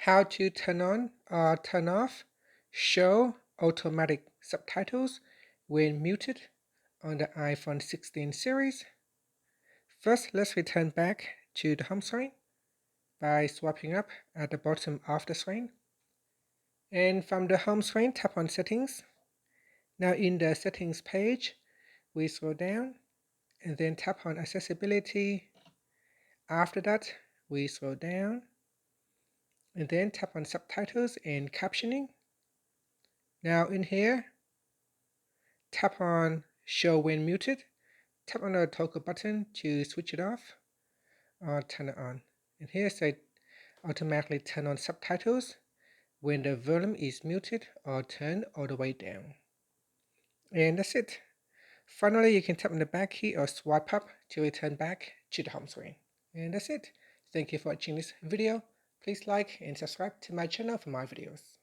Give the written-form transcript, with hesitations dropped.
how to turn on or turn off show automatic subtitles when muted on the iPhone 16 series. First, let's return back to the home screen by swiping up at the bottom of the screen. And from the home screen, tap on Settings. Now in the Settings page, we scroll down and then tap on Accessibility. After that, we scroll down and then tap on Subtitles and Captioning. Now in here, tap on Show When Muted. Tap on the toggle button to switch it off or turn it on. And here say automatically turn on subtitles when the volume is muted or turned all the way down. And that's it. Finally, you can tap on the back key or swipe up to return back to the home screen. And that's it. Thank you for watching this video. Please like and subscribe to my channel for more videos.